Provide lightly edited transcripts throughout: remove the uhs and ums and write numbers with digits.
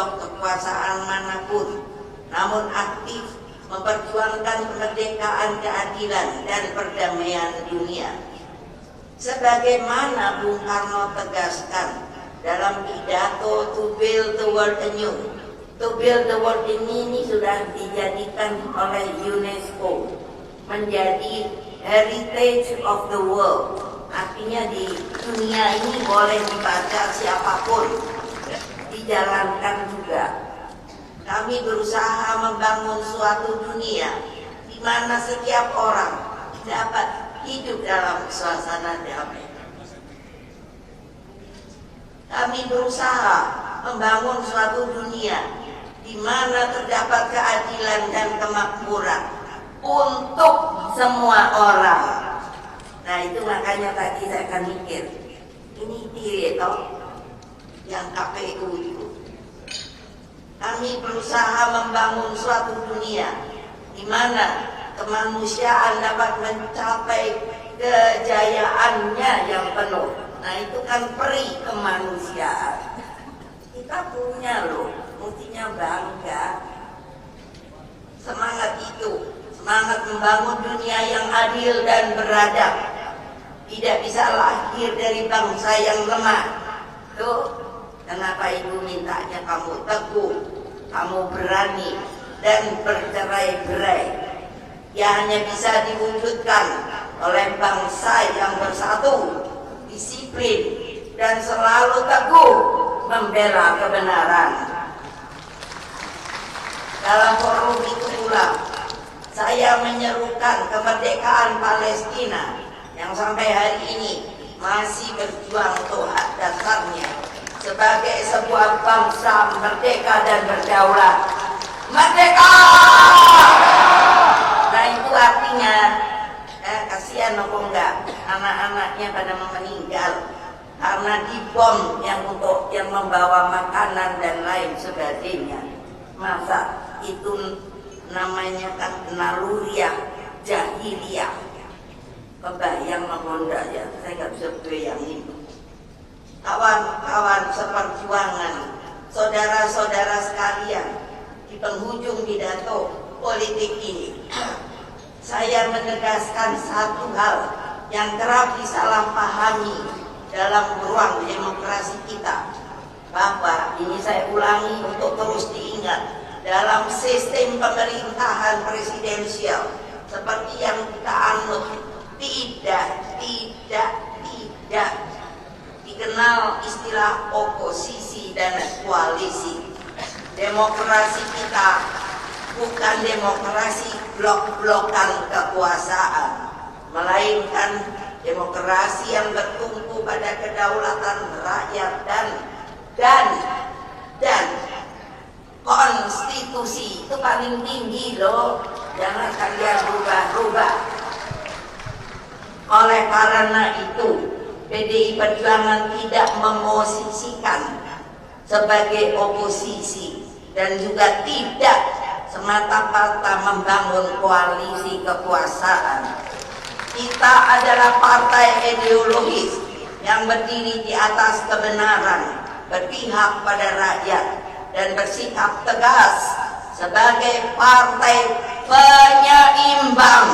kedok kekuasaan manapun, namun aktif memperjuangkan kemerdekaan, keadilan, dan perdamaian dunia. Sebagaimana Bung Karno tegaskan dalam pidato To Build the World Anew. To Build the World ini sudah dijadikan oleh UNESCO menjadi Heritage of the World. Artinya di dunia ini boleh dibaca siapapun, dijalankan juga. Kami berusaha membangun suatu dunia di mana setiap orang dapat hidup dalam suasana damai. Kami berusaha membangun suatu dunia di mana terdapat keadilan dan kemakmuran untuk semua orang. Nah itu makanya tadi saya akan mikir, ini dia toh yang KPU itu. Kami berusaha membangun suatu dunia di mana kemanusiaan dapat mencapai kejayaannya yang penuh. Nah itu kan peri kemanusiaan. Kita punya loh, mestinya bangga. Semangat itu, semangat membangun dunia yang adil dan beradab, tidak bisa lahir dari bangsa yang lemah. Tuh, kenapa ibu mintanya kamu teguh, kamu berani, dan bercerai-berai. Ya hanya bisa diwujudkan oleh bangsa yang bersatu, disiplin, dan selalu teguh membela kebenaran. Dalam forum itu pula, saya menyerukan kemerdekaan Palestina yang sampai hari ini masih berjuang untuk hak dasarnya sebagai sebuah bangsa merdeka dan berdaulat. Merdeka! Nah itu artinya kasihan apa enggak anak-anaknya pada meninggal karena dibom yang membawa makanan dan lain sebagainya. Masa itu namanya kan naluriah jahiliyah. Kebayang mengonda ya, saya nggak bisa bayangin. Kawan-kawan seperjuangan, saudara-saudara sekalian, di penghujung pidato politik ini, saya menegaskan satu hal yang kerap disalahpahami dalam ruang demokrasi kita, bahwa ini saya ulangi untuk terus diingat, dalam sistem pemerintahan presidensial seperti yang kita anut, tidak dikenal istilah oposisi dan koalisi. Demokrasi kita bukan demokrasi blok-blokan kekuasaan, melainkan demokrasi yang bertumpu pada kedaulatan rakyat dan konstitusi. Itu paling tinggi loh, jangan kalian rubah-rubah. Oleh karena itu, PDI Perjuangan tidak memosisikan sebagai oposisi dan juga tidak semata-mata membangun koalisi kekuasaan. Kita adalah partai ideologis yang berdiri di atas kebenaran, berpihak pada rakyat, dan bersikap tegas sebagai partai penyeimbang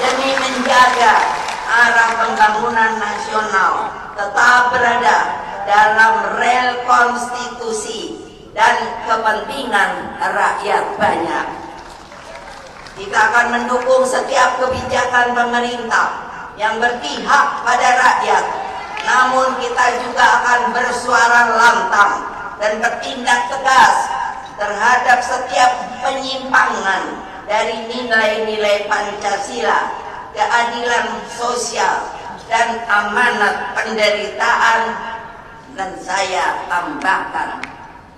demi menjaga arah pembangunan nasional tetap berada dalam rel konstitusi dan kepentingan rakyat banyak. Kita akan mendukung setiap kebijakan pemerintah yang berpihak pada rakyat, namun kita juga akan bersuara lantang dan bertindak tegas terhadap setiap penyimpangan dari nilai-nilai Pancasila, keadilan sosial, dan amanat penderitaan, dan saya tambahkan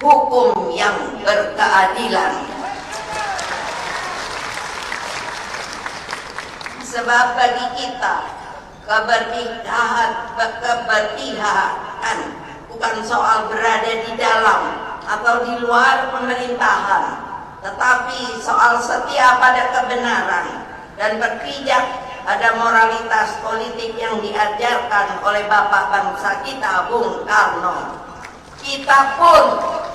hukum yang berkeadilan. Sebab bagi kita keberpihakan bukan soal berada di dalam atau di luar pemerintahan, tetapi soal setia pada kebenaran dan berpijak pada moralitas politik yang diajarkan oleh bapak bangsa kita, Bung Karno. kita pun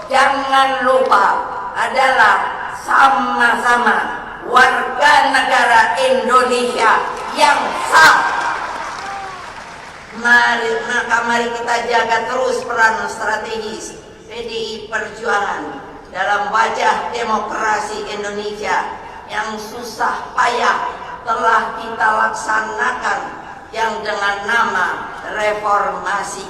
jangan lupa adalah sama-sama warga negara Indonesia yang sah. Mari kita jaga terus peran strategis PDI Perjuangan dalam wajah demokrasi Indonesia yang susah payah telah kita laksanakan yang dengan nama reformasi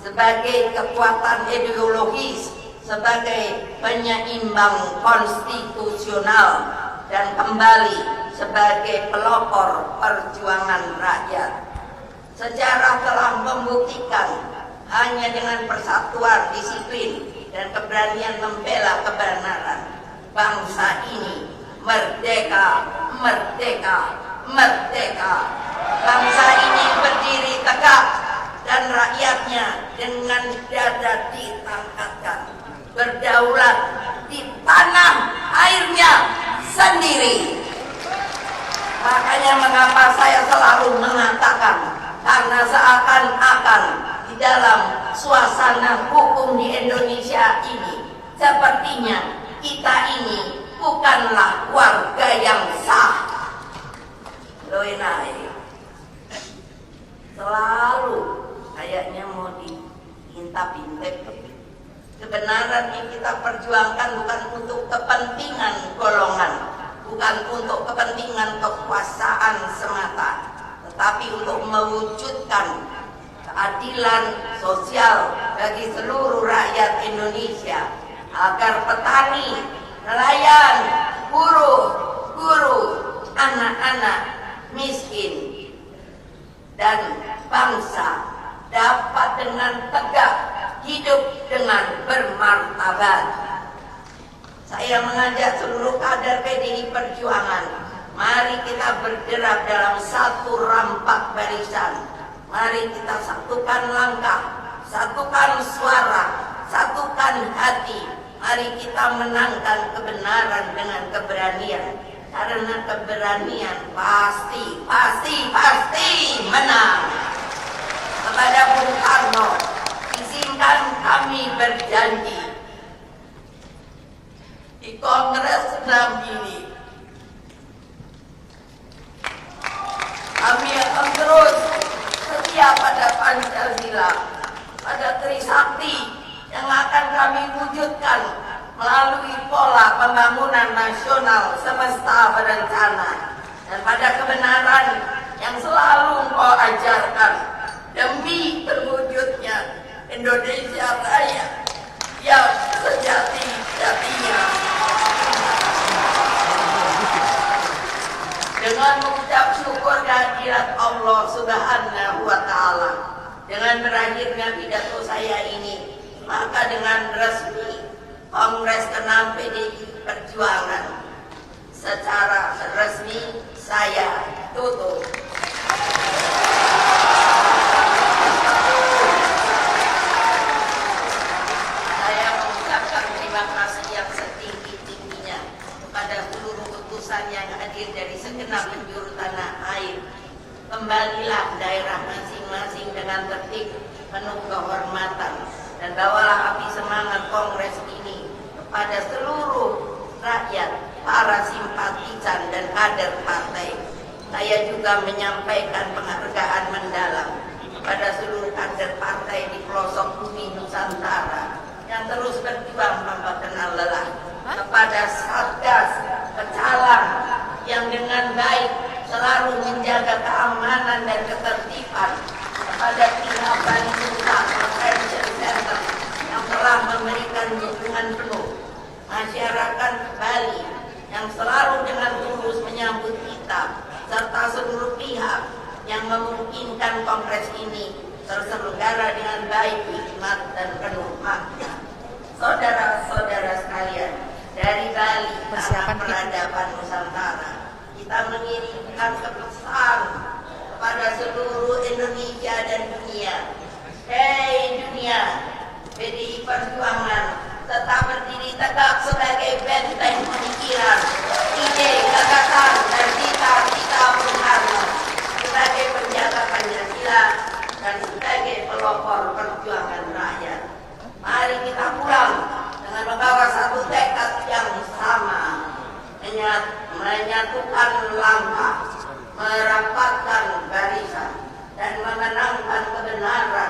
sebagai kekuatan ideologis, sebagai penyeimbang konstitusional, dan kembali sebagai pelopor perjuangan rakyat. Sejarah telah membuktikan hanya dengan persatuan, disiplin, dan keberanian membela kebenaran, bangsa ini merdeka, merdeka, merdeka. Bangsa ini berdiri tegak dan rakyatnya dengan dada ditangkatkan, berdaulat di tanah airnya sendiri. Makanya mengapa saya selalu mengatakan, karena seakan-akan di dalam suasana hukum di Indonesia ini, sepertinya kita ini bukanlah warga yang sah. Loenai selalu kayaknya mau diintip-intip. Kebenaran yang kita perjuangkan bukan untuk kepentingan golongan, bukan untuk kepentingan kekuasaan semata, tetapi untuk mewujudkan keadilan sosial bagi seluruh rakyat Indonesia, agar petani, nelayan, buruh, guru, anak-anak miskin, dan bangsa dapat dengan tegak hidup dengan bermartabat. Saya mengajak seluruh kader PDI Perjuangan, mari kita bergerak dalam satu rampak barisan. Mari kita satukan langkah, satukan suara, satukan hati. Mari kita menangkan kebenaran dengan keberanian. Karena keberanian pasti menang. Kepada Bung Karno, izinkan kami berjanji di Kongres 6 ini, kami akan terus setia pada Pancasila, pada Trisakti yang akan kami wujudkan melalui pola pembangunan nasional semesta berencana, dan pada kebenaran yang selalu Engkau ajarkan demi terwujudnya Indonesia Raya yang sejati-jatinya. Dengan mengucap syukur kehadirat Allah Subhanahu wa Ta'ala, dengan berakhirnya pidato saya ini, maka dengan resmi Kongres ke-6 PDI Perjuangan secara resmi saya tutup. Saya mengucapkan terima kasih yang setinggi-tingginya kepada seluruh utusan yang hadir dari segenap penjuru tanah air. Kembalilah daerah masing-masing dengan tertib, penuh kehormatan, dan bawalah api semangat Kongres ini kepada seluruh rakyat, para simpatisan dan kader partai. Saya juga menyampaikan penghargaan mendalam kepada seluruh kader partai di pelosok bumi Nusantara yang terus berjuang tanpa kenal lelah, kepada Satgas Pecalang yang dengan baik selalu menjaga keamanan dan ketertiban, kepada pihak Bali Nusa Convention Center yang telah memberikan dukungan penuh, masyarakat Bali yang selalu dengan tulus menyambut kita, serta seluruh pihak yang memungkinkan kongres ini terselenggara dengan baik, hikmat, dan penuh makna. Saudara-saudara sekalian, dari Bali, tanah peradaban Nusantara, kita mengirimkan pesan kepada seluruh Indonesia dan dunia. Hei dunia, PDI Perjuangan tetap berdiri tegak sebagai benteng pemikiran, ide, gagasan, dan cita-cita Bung Karno, sebagai penjaga Pancasila dan sebagai pelopor perjuangan rakyat. Mari mari kita pulang dengan membawa satu tekad yang sama, menyatukan langkah, merapatkan barisan, dan memenangkan kebenaran